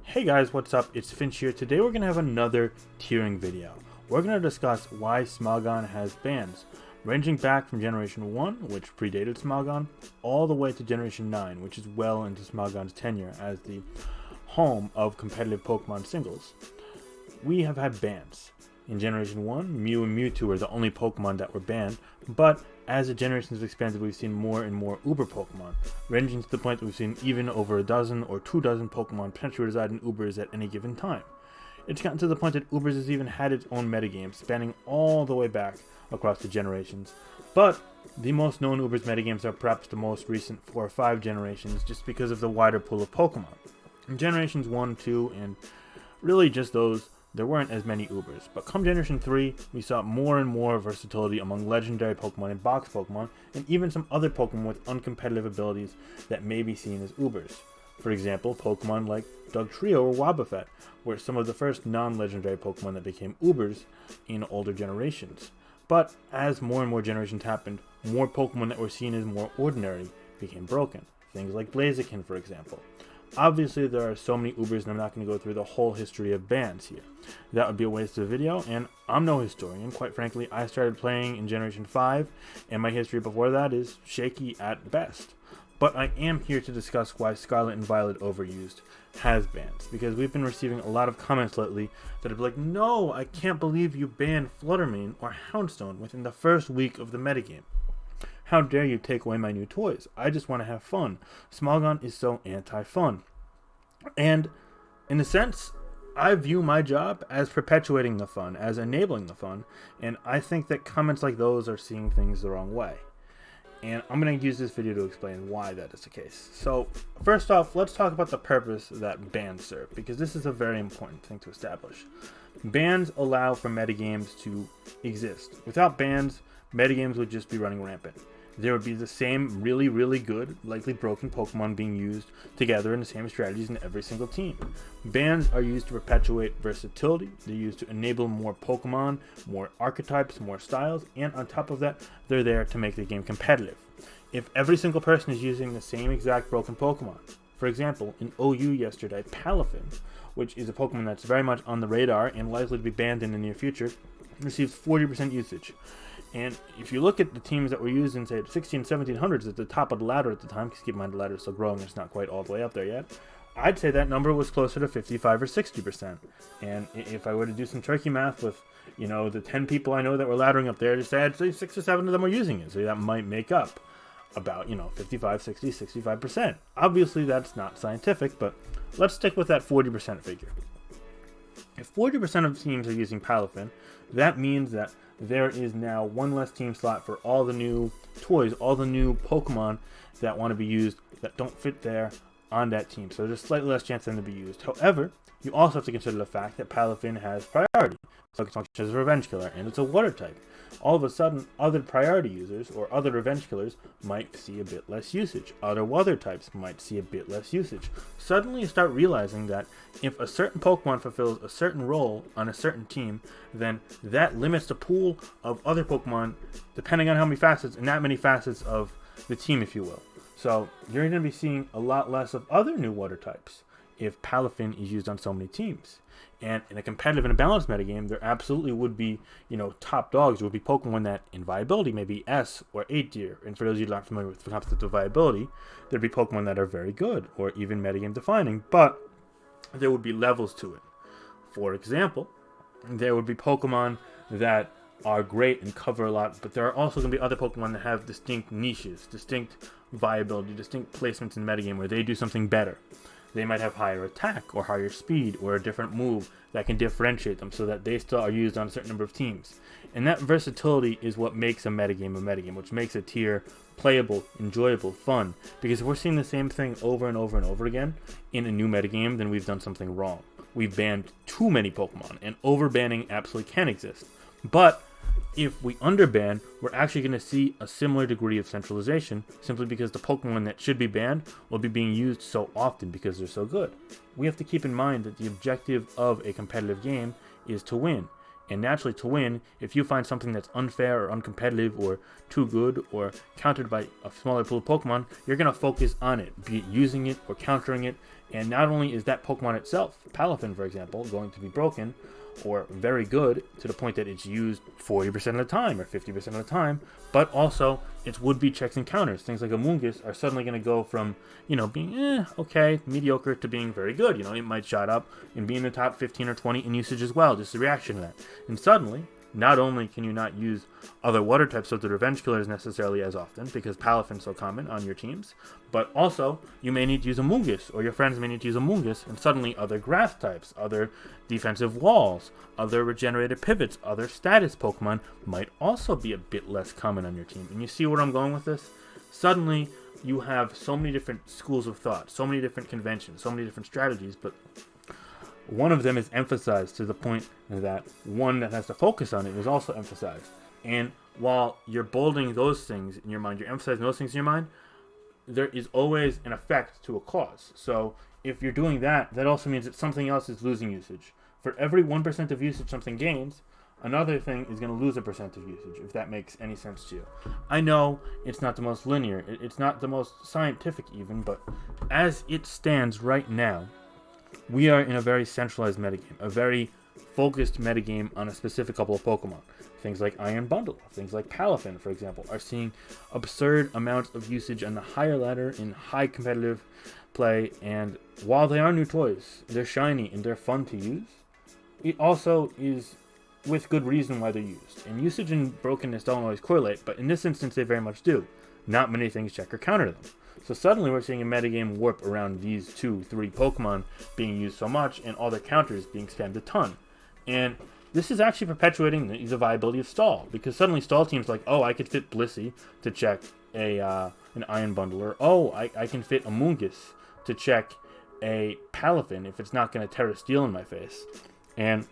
Hey guys, what's up? It's Finch here. Today we're going to have another tiering video. We're going to discuss why Smogon has bans, ranging back from Generation 1, which predated Smogon, all the way to Generation 9, which is well into Smogon's tenure as the home of competitive Pokemon singles. We have had bans. In Generation 1, Mew and Mewtwo were the only Pokemon that were banned, but as the generations have expanded, we've seen more and more Uber Pokemon, ranging to the point that we've seen even over a dozen or 24 Pokemon potentially reside in Ubers at any given time. It's gotten to the point that Ubers has even had its own metagame, spanning all the way back across the generations. But the most known Ubers metagames are perhaps the most recent 4 or 5 generations, just because of the wider pool of Pokemon. In Generations 1, 2, and really just those, there weren't as many Ubers, but come Generation 3, we saw more and more versatility among legendary Pokemon and box Pokemon, and even some other Pokemon with uncompetitive abilities that may be seen as Ubers. For example, Pokemon like Dugtrio or Wobbuffet were some of the first non-legendary Pokemon that became Ubers in older generations. But as more and more generations happened, more Pokemon that were seen as more ordinary became broken. Things like Blaziken, for example. Obviously, there are so many Ubers, and I'm not going to go through the whole history of bans here. That would be a waste of a video, and I'm no historian. Quite frankly, I started playing in Generation 5, and my history before that is shaky at best. But I am here to discuss why Scarlet and Violet Overused has bans, because we've been receiving a lot of comments lately that are like, no, I can't believe you banned Fluttermane or Houndstone within the first week of the metagame. How dare you take away my new toys? I just want to have fun. Smogon is so anti-fun. And in a sense, I view my job as perpetuating the fun, as enabling the fun, and I think that comments like those are seeing things the wrong way. And I'm going to use this video to explain why that is the case. So, first off, let's talk about the purpose that bans serve, because this is a very important thing to establish. Bans allow for metagames to exist. Without bans, metagames would just be running rampant. There would be the same really good, likely broken Pokemon being used together in the same strategies in every single team. Bans are used to perpetuate versatility, they're used to enable more Pokemon, more archetypes, more styles, and on top of that, they're there to make the game competitive. If every single person is using the same exact broken Pokemon, for example, in OU yesterday, Palafin, which is a Pokemon that's very much on the radar and likely to be banned in the near future, receives 40% usage. And if you look at the teams that were used in, say, 16 1700s at the top of the ladder at the time, because keep in mind the ladder is still growing, it's not quite all the way up there yet, I'd say that number was closer to 55 or 60%. And if I were to do some turkey math with, the 10 people I know that were laddering up there, just say I'd say 6 or 7 of them were using it. So that might make up about, 55, 60, 65%. Obviously, that's not scientific, but let's stick with that 40% figure. If 40% of teams are using Palafin, that means that there is now one less team slot for all the new toys, all the new Pokemon that want to be used that don't fit there on that team. So there's slightly less chance for them to be used. However, you also have to consider the fact that Palafin has priority. So it functions as a revenge killer, and it's a water type. All of a sudden, other priority users or other revenge killers might see a bit less usage. Other water types might see a bit less usage. Suddenly you start realizing that if a certain Pokemon fulfills a certain role on a certain team, then that limits the pool of other Pokemon depending on how many facets, and that many facets of the team, if you will. So you're going to be seeing a lot less of other new water types if Palafin is used on so many teams. And in a competitive and a balanced metagame, there absolutely would be, top dogs. There would be Pokemon that in viability may be S or 8 tier. And for those of you who are not familiar with the concept of viability, there'd be Pokemon that are very good or even metagame defining, but there would be levels to it. For example, there would be Pokemon that are great and cover a lot, but there are also going to be other Pokemon that have distinct niches, distinct viability, distinct placements in metagame where they do something better. They might have higher attack or higher speed or a different move that can differentiate them so that they still are used on a certain number of teams. And that versatility is what makes a metagame, which makes a tier playable, enjoyable, fun. Because if we're seeing the same thing over and over and over again in a new metagame, then we've done something wrong. We've banned too many Pokemon, and over-banning absolutely can exist. But if we underban, we're actually going to see a similar degree of centralization simply because the Pokemon that should be banned will be being used so often because they're so good. We have to keep in mind that the objective of a competitive game is to win. And naturally, to win, if you find something that's unfair or uncompetitive or too good or countered by a smaller pool of Pokemon, you're going to focus on it, be it using it or countering it. And not only is that Pokemon itself, Palafin for example, going to be broken or very good to the point that it's used 40% of the time or 50% of the time, but also its would-be checks and counters. Things like Amoonguss are suddenly going to go from, being okay, mediocre to being very good. It might shot up and be in the top 15 or 20 in usage as well, just a reaction to that. And suddenly, not only can you not use other water types of the Revenge Killers necessarily as often, because Palafin's so common on your teams, but also you may need to use Amoonguss, or your friends may need to use Amoonguss, and suddenly other grass types, other defensive walls, other regenerated pivots, other status Pokemon might also be a bit less common on your team. And you see where I'm going with this? Suddenly you have so many different schools of thought, so many different conventions, so many different strategies, but one of them is emphasized to the point that one that has to focus on it is also emphasized. And while you're bolding those things in your mind, you're emphasizing those things in your mind, there is always an effect to a cause. So if you're doing that, that also means that something else is losing usage. For every 1% of usage something gains, another thing is going to lose a percent of usage, if that makes any sense to you. I know it's not the most linear, it's not the most scientific even, but as it stands right now, we are in a very centralized metagame, a very focused metagame on a specific couple of Pokemon. Things like Iron Bundle, things like Palafin, for example, are seeing absurd amounts of usage on the higher ladder in high competitive play, and while they are new toys, they're shiny and they're fun to use, it also is with good reason why they're used. And usage and brokenness don't always correlate, but in this instance they very much do. Not many things check or counter them. So suddenly we're seeing a metagame warp around these 2-3 Pokemon being used so much and all their counters being spammed a ton. And this is actually perpetuating the viability of stall, because suddenly stall teams like, oh, I could fit Blissey to check an Iron Bundle, or oh, I can fit Amoonguss to check a Palafin if it's not going to Terra Steel in my face. And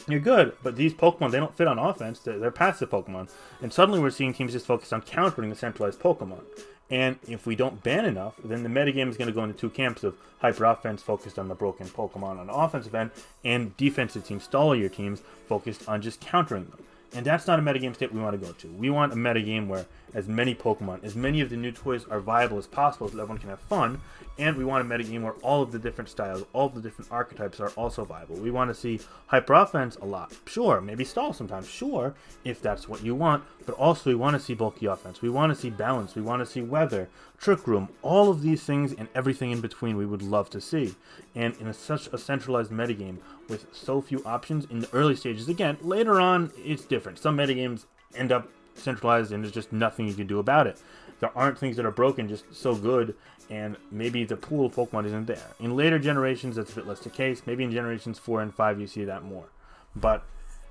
you're good, but these Pokemon, they don't fit on offense, they're passive Pokemon. And suddenly we're seeing teams just focus on countering the centralized Pokemon. And if we don't ban enough, then the metagame is going to go into two camps of hyper offense focused on the broken Pokemon on the offensive end, and defensive teams, stallier teams, focused on just countering them. And that's not a metagame state we want to go to. We want a metagame where as many Pokemon, as many of the new toys are viable as possible so that everyone can have fun, and we want a metagame where all of the different styles, all of the different archetypes are also viable. We want to see hyper offense a lot, sure, maybe stall sometimes, sure, if that's what you want, but also we want to see bulky offense, we want to see balance, we want to see weather, trick room, all of these things and everything in between we would love to see. And in such a centralized metagame with so few options in the early stages, again, later on it's different. Some metagames end up centralized and there's just nothing you can do about it. There aren't things that are broken just so good, and maybe the pool of Pokemon isn't there. In later generations that's a bit less the case. Maybe in generations 4 and 5 you see that more. But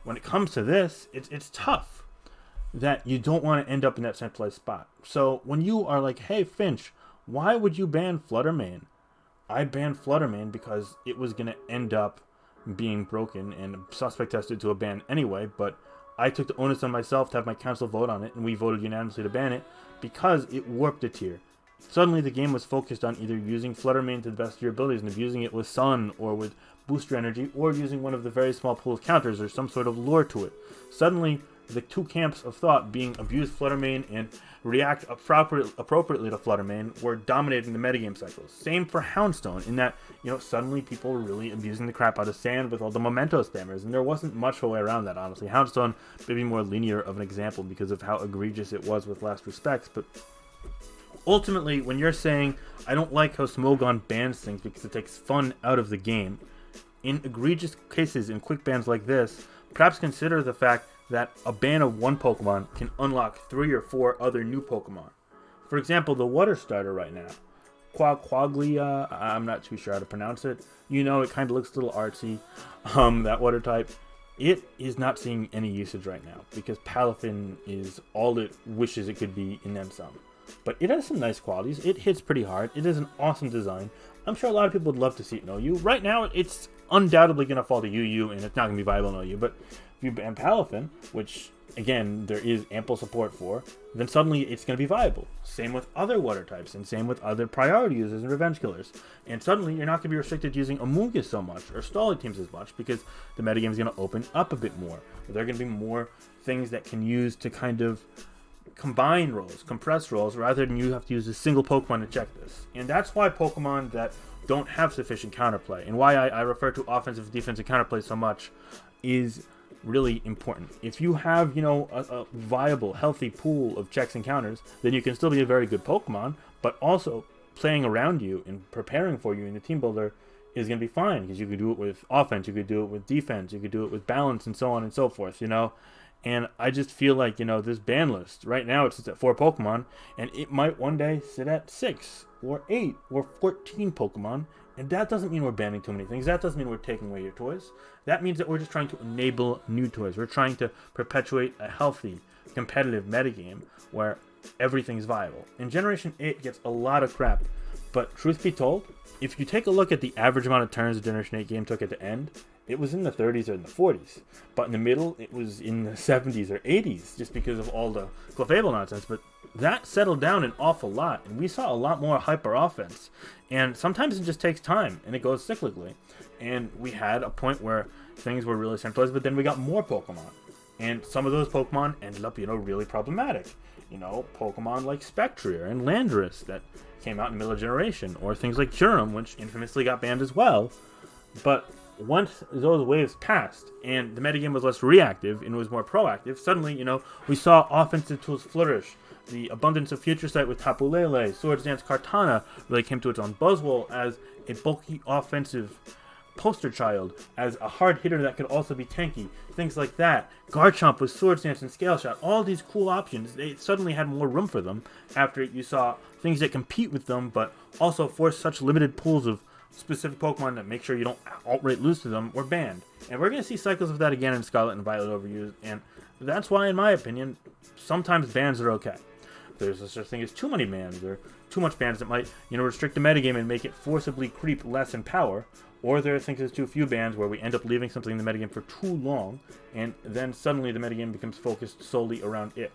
when it comes to this, it's tough that you don't want to end up in that centralized spot. So when you are like, hey Finch, why would you ban Fluttermane? I banned Fluttermane because it was going to end up being broken and suspect tested to a ban anyway, but I took the onus on myself to have my council vote on it, and we voted unanimously to ban it because it warped a tier. Suddenly the game was focused on either using Fluttermane to the best of your abilities and abusing it with Sun or with booster energy, or using one of the very small pool of counters or some sort of lure to it. Suddenly the two camps of thought being abuse Fluttermane and react appropriately to Fluttermane were dominating the metagame cycles. Same for Houndstone, in that, suddenly people were really abusing the crap out of Sand with all the memento spammers, and there wasn't much of a way around that, honestly. Houndstone may be more linear of an example because of how egregious it was with last respects, but ultimately, when you're saying, I don't like how Smogon bans things because it takes fun out of the game, in egregious cases, in quick bans like this, perhaps consider the fact that a ban of one Pokemon can unlock 3 or 4 other new Pokemon. For example, the water starter right now, Quaglia, I'm not too sure how to pronounce it. It kind of looks a little artsy, that water type. It is not seeing any usage right now because Palafin is all it wishes it could be and then some. but it has some nice qualities. It hits pretty hard. It is an awesome design. I'm sure a lot of people would love to see it in OU. Right now, it's undoubtedly going to fall to UU, and it's not going to be viable in OU. But if you ban Palafin, which, again, there is ample support for, then suddenly it's going to be viable. Same with other water types, and same with other priority users and revenge killers. And suddenly you're not going to be restricted to using Amoonguss so much, or Stalling teams as much, because the metagame is going to open up a bit more. There are going to be more things that can use to kind of combine rolls, compress rolls, rather than you have to use a single Pokemon to check this. And that's why Pokemon that don't have sufficient counterplay, and why I refer to offensive, defensive counterplay so much, is really important. If you have, a viable, healthy pool of checks and counters, then you can still be a very good Pokemon, but also playing around you and preparing for you in the team builder is going to be fine, because you could do it with offense, you could do it with defense, you could do it with balance, and so on and so forth, And I just feel like, this ban list, right now it sits at 4 Pokemon, and it might one day sit at 6, or 8, or 14 Pokemon, and that doesn't mean we're banning too many things. That doesn't mean we're taking away your toys. That means that we're just trying to enable new toys. We're trying to perpetuate a healthy, competitive metagame where everything's viable. And Generation 8 gets a lot of crap, but truth be told, if you take a look at the average amount of turns the Generation 8 game took at the end, it was in the 30s or in the 40s. But in the middle, it was in the 70s or 80s, just because of all the Clefable nonsense. But that settled down an awful lot, and we saw a lot more hyper offense. And sometimes it just takes time, and it goes cyclically. And we had a point where things were really centralized, but then we got more Pokemon. And some of those Pokemon ended up, really problematic. Pokemon like Spectrier and Landorus that came out in the middle of generation, or things like Kyurem, which infamously got banned as well. But once those waves passed and the metagame was less reactive and was more proactive, suddenly, we saw offensive tools flourish. The abundance of Future Sight with Tapu Lele, Swords Dance Kartana really came to its own. Buzzwole as a bulky offensive poster child, as a hard hitter that could also be tanky, things like that. Garchomp with Swords Dance and Scale Shot, all these cool options, they suddenly had more room for them after you saw things that compete with them, but also force such limited pools of specific Pokemon that make sure you don't outright lose to them were banned. And we're going to see cycles of that again in Scarlet and Violet Overused, and that's why, in my opinion, sometimes bans are okay. There's a such thing as too many bans, or too much bans that might, restrict the metagame and make it forcibly creep less in power, or there are things as too few bans where we end up leaving something in the metagame for too long, and then suddenly the metagame becomes focused solely around it.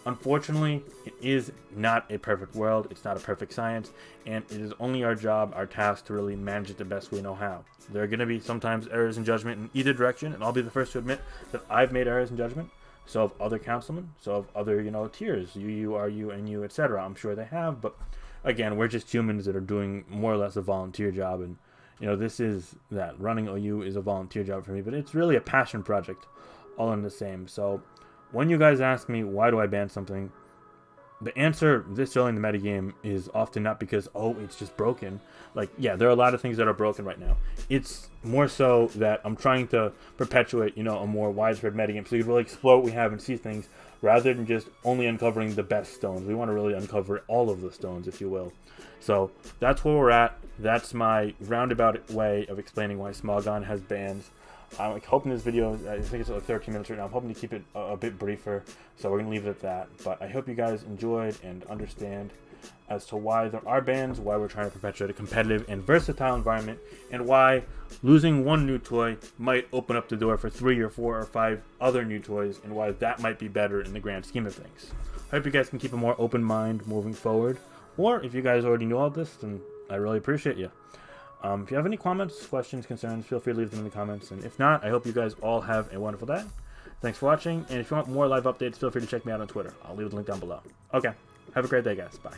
Unfortunately, it is not a perfect world, it's not a perfect science, and it is only our job, our task, to really manage it the best we know how. There are going to be sometimes errors in judgment in either direction, and I'll be the first to admit that I've made errors in judgment. So have other councilmen, so have other, tiers, UU, RU, NU, etc. I'm sure they have, but again, we're just humans that are doing more or less a volunteer job, and, this is that. Running OU is a volunteer job for me, but it's really a passion project, all in the same. So when you guys ask me, why do I ban something, the answer this early in the metagame is often not because, it's just broken. Like, yeah, there are a lot of things that are broken right now. It's more so that I'm trying to perpetuate, a more widespread metagame, so you can really explore what we have and see things, rather than just only uncovering the best stones. We want to really uncover all of the stones, if you will. So that's where we're at. That's my roundabout way of explaining why Smogon has bans. I'm hoping this video, I think it's like 13 minutes right now, I'm hoping to keep it a bit briefer, so we're going to leave it at that. But I hope you guys enjoyed and understand as to why there are bans, why we're trying to perpetuate a competitive and versatile environment, and why losing one new toy might open up the door for 3 or 4 or 5 other new toys, and why that might be better in the grand scheme of things. I hope you guys can keep a more open mind moving forward, or if you guys already know all this, then I really appreciate you. If you have any comments, questions, concerns, feel free to leave them in the comments, and if not, I hope you guys all have a wonderful day. Thanks for watching, and if you want more live updates, feel free to check me out on Twitter. I'll leave the link down below. Okay, have a great day, guys. Bye.